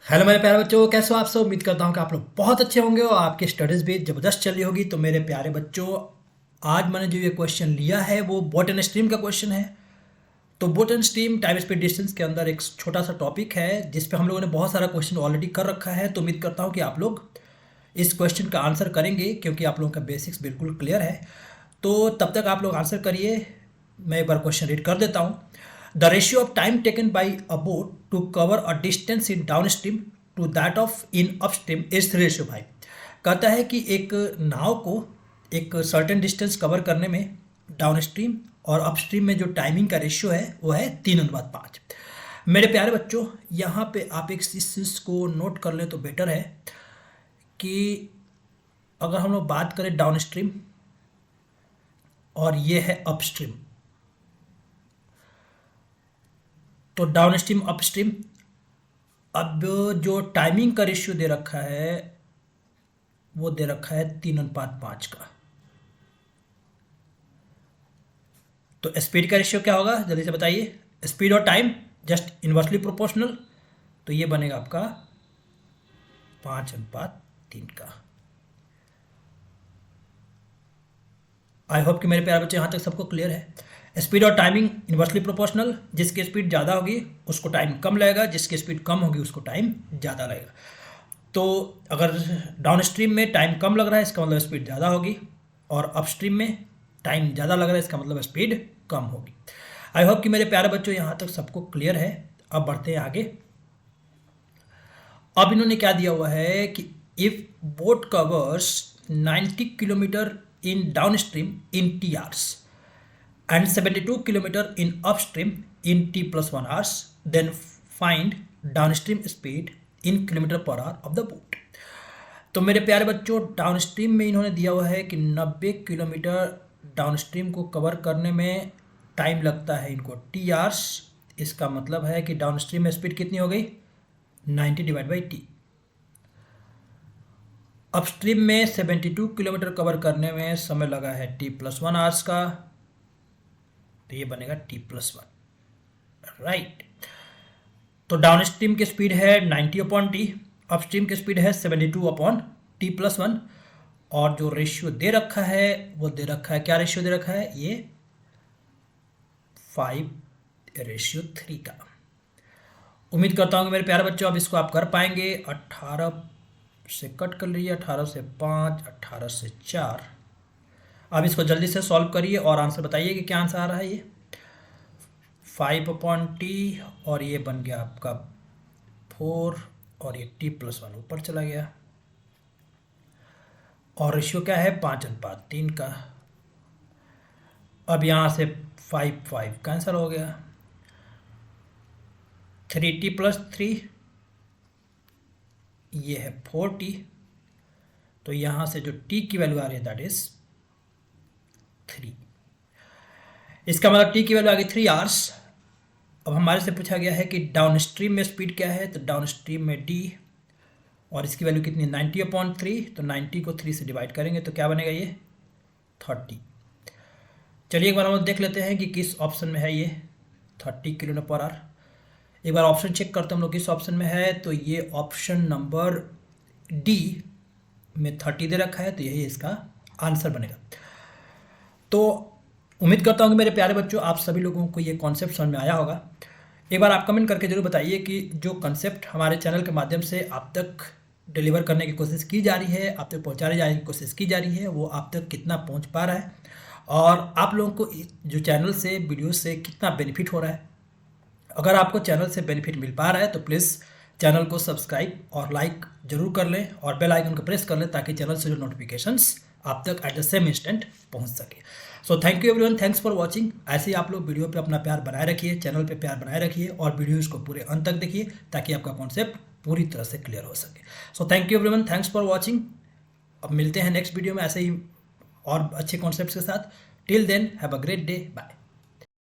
Hello मेरे प्यारे बच्चों, कैसे हो आप सब। उम्मीद करता हूँ कि आप लोग बहुत अच्छे होंगे और आपकी स्टडीज़ भी ज़बरदस्त चल रही होगी। तो मेरे प्यारे बच्चों, आज मैंने जो ये क्वेश्चन लिया है वो बोट एंड स्ट्रीम का क्वेश्चन है। तो boat and stream time speed distance के अंदर एक छोटा सा टॉपिक है जिस पे हम लोगों ने बहुत सारा क्वेश्चन ऑलरेडी कर रखा है। तो उम्मीद करता हूँ कि आप लोग इस क्वेश्चन का आंसर करेंगे क्योंकि आप लोगों का बेसिक्स बिल्कुल क्लियर है। तो तब तक आप लोग आंसर करिए। मैं एक बार क्वेश्चन रीड कर देता हूँ। The ratio of time taken by a boat to cover a distance in downstream to that of in upstream is 3:5। कहता है कि एक नाव को एक सर्टेन डिस्टेंस कवर करने में डाउन स्ट्रीम और अपस्ट्रीम में जो टाइमिंग का रेशियो है वो है 3:5। मेरे प्यारे बच्चों, यहाँ पे आप एक इस चीज़ को नोट कर लें तो बेटर है कि अगर हम लोग बात करें डाउन स्ट्रीम और ये है अपस्ट्रीम, तो डाउन स्ट्रीम अपस्ट्रीम, अब जो टाइमिंग का रेशियो दे रखा है वो दे रखा है 3:5 का। तो स्पीड का रेशियो क्या होगा जल्दी से बताइए। स्पीड और टाइम जस्ट इन्वर्सली प्रोपोर्शनल, तो ये बनेगा आपका 5:3 का। आई होप कि मेरे प्यारे बच्चे यहाँ तक सबको क्लियर है। स्पीड और टाइमिंग इन्वर्सली प्रोपोर्शनल, जिसकी स्पीड ज़्यादा होगी उसको टाइम कम लगेगा, जिसकी स्पीड कम होगी उसको टाइम ज़्यादा लगेगा। तो अगर डाउन स्ट्रीम में टाइम कम लग रहा है इसका मतलब स्पीड ज़्यादा होगी, और अपस्ट्रीम में टाइम ज़्यादा लग रहा है इसका मतलब स्पीड कम होगी। आई होप कि मेरे प्यारे बच्चों यहाँ तक सबको क्लियर है। अब बढ़ते हैं आगे। अब इन्होंने क्या दिया हुआ है कि if boat covers 90 kilometre in down stream in T hours and 72 kilometer in upstream in t plus 1 hours, then find downstream speed in kilometer per hour of the boat। तो मेरे प्यारे बच्चों, डाउनस्ट्रीम में इन्होंने दिया हुआ है कि 90 किलोमीटर डाउनस्ट्रीम को कवर करने में टाइम लगता है इनको टी आवर्स। इसका मतलब है कि डाउनस्ट्रीम में स्पीड कितनी हो गई 90/t। अपस्ट्रीम में 72 किलोमीटर कवर करने में समय लगा है t plus 1 आवर्स का, तो ये बनेगा t plus 1, राइट। तो डाउन स्ट्रीम की स्पीड है 90/t, अपस्ट्रीम की स्पीड है 72/t plus 1, और जो रेशियो दे रखा है वो दे रखा है, क्या रेशियो दे रखा है, ये 5:3 का। उम्मीद करता हूँ कि मेरे प्यारे बच्चों अब इसको आप कर पाएंगे। 18 से कट कर लीजिए, 18 से 5, 18 से 4। अब इसको जल्दी से सॉल्व करिए और आंसर बताइए कि क्या आंसर आ रहा है। ये 5/t और ये बन गया आपका 4, और ये t plus 1 ऊपर चला गया, और रेशियो क्या है 5:3 का। अब यहाँ से 5 कैंसिल हो गया, 3t plus 3 ये है 4t, तो यहाँ से जो t की वैल्यू आ रही है दैट इज 3। इसका मतलब t की वैल्यू आ गई 3 आवर्स। अब हमारे से पूछा गया है कि डाउन स्ट्रीम में स्पीड क्या है, तो डाउन स्ट्रीम में d, और इसकी वैल्यू कितनी 90/3, तो 90 को 3 से डिवाइड करेंगे तो क्या बनेगा ये 30। चलिए एक बार हम लोग देख लेते हैं कि किस ऑप्शन में है ये 30 किलोमीटर पर आवर। एक बार ऑप्शन चेक करते हैं हम लोग किस ऑप्शन में है, तो ये ऑप्शन नंबर डी में 30 दे रखा है, तो यही इसका आंसर बनेगा। तो उम्मीद करता हूँ कि मेरे प्यारे बच्चों आप सभी लोगों को ये कॉन्सेप्ट समझ में आया होगा। एक बार आप कमेंट करके जरूर बताइए कि जो कॉन्सेप्ट हमारे चैनल के माध्यम से आप तक डिलीवर करने की कोशिश की जा रही है, आप तक पहुँचाने जाने की कोशिश की जा रही है, वो आप तक कितना पहुँच पा रहा है, और आप लोगों को जो चैनल से वीडियो से कितना बेनिफिट हो रहा है। अगर आपको चैनल से बेनिफिट मिल पा रहा है तो प्लीज़ चैनल को सब्सक्राइब और लाइक जरूर कर लें, और बेल आइकन को प्रेस कर लें ताकि चैनल से जो नोटिफिकेशंस आप तक एट द सेम इंस्टेंट पहुंच सके। So thank you everyone, thanks for watching. ऐसे ही आप लोग वीडियो पे अपना प्यार बनाए रखिए, चैनल पे प्यार बनाए रखिए, और वीडियोज़ को पूरे अंत तक देखिए ताकि आपका कॉन्सेप्ट पूरी तरह से क्लियर हो सके। So thank you everyone, thanks for watching. अब मिलते हैं नेक्स्ट वीडियो में ऐसे ही और अच्छे कॉन्सेप्ट्स के साथ। Till then have a great day, bye.